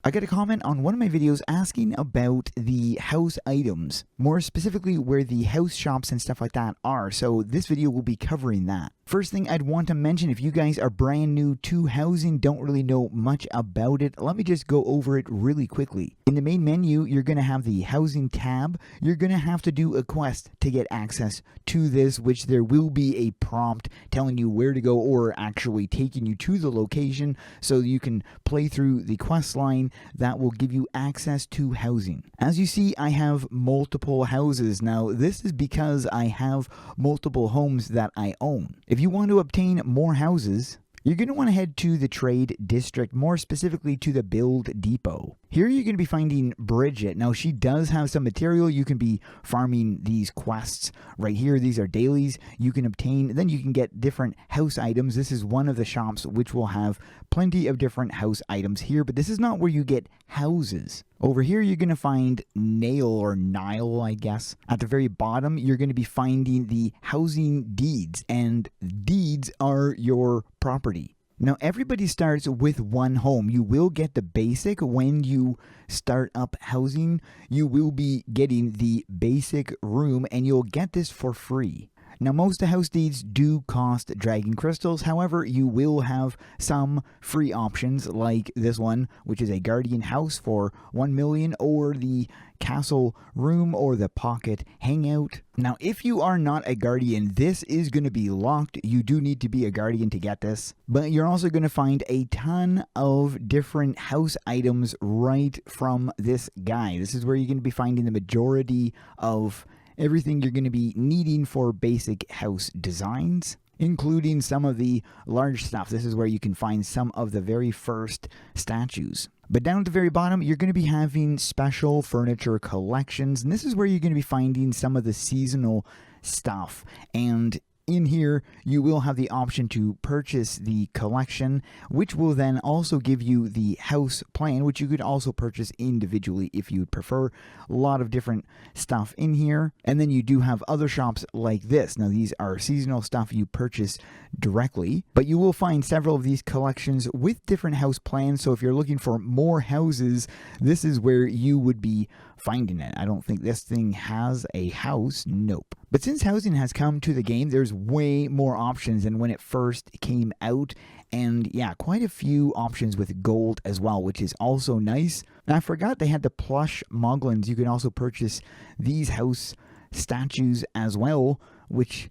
I got a comment on one of my videos asking about the house items, more specifically where the house shops and stuff like that are, so this video will be covering that. First thing I'd want to mention, if you guys are brand new to housing, don't really know much about it, let me just go over it really quickly. In the main menu, you're going to have the housing tab. You're going to have to do a quest to get access to this, which there will be a prompt telling you where to go or actually taking you to the location so you can play through the quest line that will give you access to housing. As you see, I have multiple houses. Now, this is because I have multiple homes that I own. If you want to obtain more houses, you're going to want to head to the trade district, more specifically to the build depot. Here you're going to be finding Bridget. Now she does have some material. You can be farming these quests right here. These are dailies you can obtain. Then you can get different house items. This is one of the shops which will have plenty of different house items here, but this is not where you get houses. Over here you're going to find Nile, I guess. At the very bottom you're going to be finding the housing deeds, and deeds are your property. Now, everybody starts with one home. You will get the basic when you start up housing. You will be getting the basic room, and you'll get this for free. Now, most house deeds do cost dragon crystals. However, you will have some free options like this one, which is a guardian house for 1 million, or the castle room or the pocket hangout. Now, if you are not a guardian, this is going to be locked. You do need to be a guardian to get this, but you're also going to find a ton of different house items right from this guy. This is where you're going to be finding the majority of everything you're going to be needing for basic house designs, including some of the large stuff. This is where you can find some of the very first statues. But down at the very bottom, you're going to be having special furniture collections, and this is where you're going to be finding some of the seasonal stuff. And in here, you will have the option to purchase the collection, which will then also give you the house plan, which you could also purchase individually if you would prefer. A lot of different stuff in here. And then you do have other shops like this. Now, these are seasonal stuff you purchase directly, but you will find several of these collections with different house plans. So if you're looking for more houses, this is where you would be finding it. I don't think this thing has a house. Nope. But since housing has come to the game, there's way more options than when it first came out. And yeah, quite a few options with gold as well, which is also nice. And I forgot they had the plush moglins. You can also purchase these house statues as well, which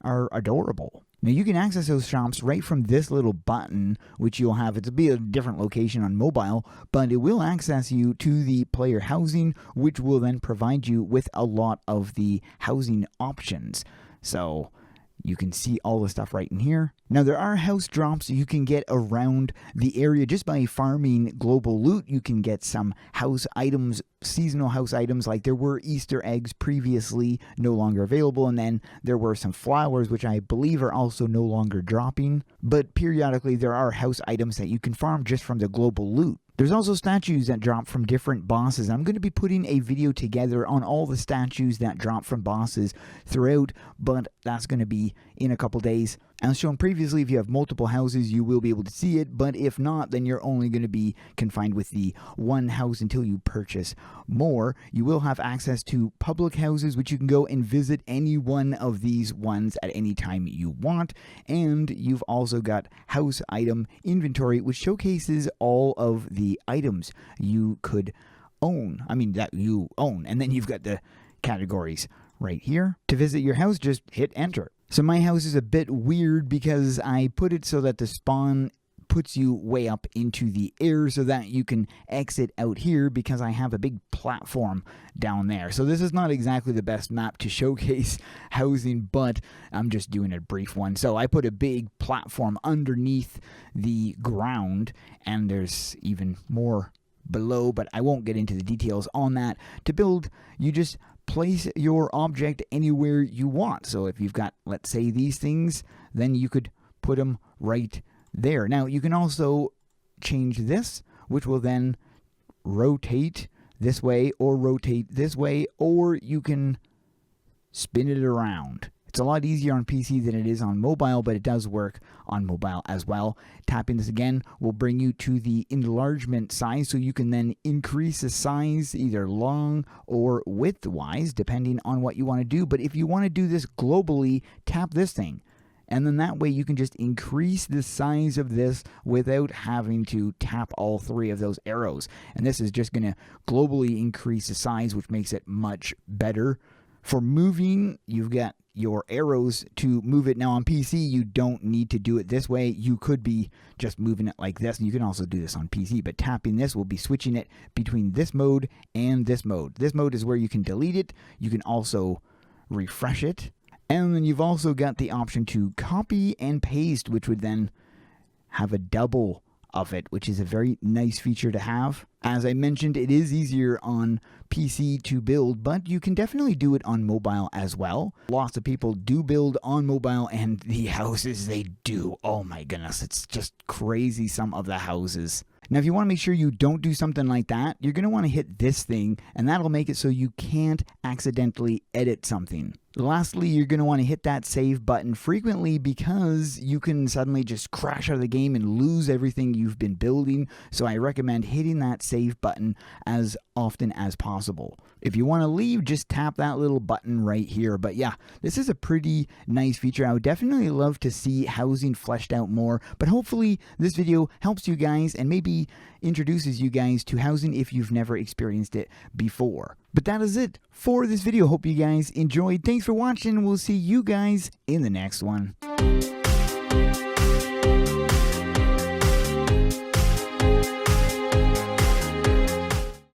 are adorable. Now, you can access those shops right from this little button, which you'll have. It'll be a different location on mobile, but it will access you to the player housing, which will then provide you with a lot of the housing options. So you can see all the stuff right in here. Now, there are house drops you can get around the area just by farming global loot. You can get some house items, seasonal house items, like there were Easter eggs previously, no longer available, and then there were some flowers, which I believe are also no longer dropping. But periodically, there are house items that you can farm just from the global loot. There's also statues that drop from different bosses. I'm going to be putting a video together on all the statues that drop from bosses throughout, but that's going to be in a couple days. As shown previously, if you have multiple houses, you will be able to see it, but if not, then you're only going to be confined with the one house until you purchase more. You will have access to public houses, which you can go and visit any one of these ones at any time you want, and you've also got house item inventory, which showcases all of the items you could own. That you own, and then you've got the categories right here. To visit your house, just hit enter. So my house is a bit weird because I put it so that the spawn puts you way up into the air so that you can exit out here, because I have a big platform down there. So this is not exactly the best map to showcase housing, but I'm just doing a brief one. So I put a big platform underneath the ground, and there's even more below, but I won't get into the details on that. To build, you just place your object anywhere you want. So if you've got, let's say, these things, then you could put them right there. Now, you can also change this, which will then rotate this way or rotate this way, or you can spin it around. It's a lot easier on PC than it is on mobile, but it does work on mobile as well. Tapping this again will bring you to the enlargement size, so you can then increase the size either long or width-wise, depending on what you want to do. But if you want to do this globally, tap this thing. And then that way you can just increase the size of this without having to tap all three of those arrows. And this is just going to globally increase the size, which makes it much better. For moving, you've got your arrows to move it. Now on PC, you don't need to do it this way. You could be just moving it like this. And you can also do this on PC, but tapping this will be switching it between this mode and this mode. This mode is where you can delete it. You can also refresh it. And then you've also got the option to copy and paste, which would then have a double of it, which is a very nice feature to have. As I mentioned, it is easier on PC to build, but you can definitely do it on mobile as well. Lots of people do build on mobile, and the houses they do, oh my goodness, it's just crazy, some of the houses. Now, if you want to make sure you don't do something like that, you're going to want to hit this thing, and that'll make it so you can't accidentally edit something. Lastly, you're going to want to hit that save button frequently, because you can suddenly just crash out of the game and lose everything you've been building. So I recommend hitting that save button as often as possible. If you want to leave, just tap that little button right here. But yeah, this is a pretty nice feature. I would definitely love to see housing fleshed out more, but hopefully this video helps you guys and maybe introduces you guys to housing if you've never experienced it before. But that is it for this video. Hope you guys enjoyed. Thanks for watching. We'll see you guys in the next one.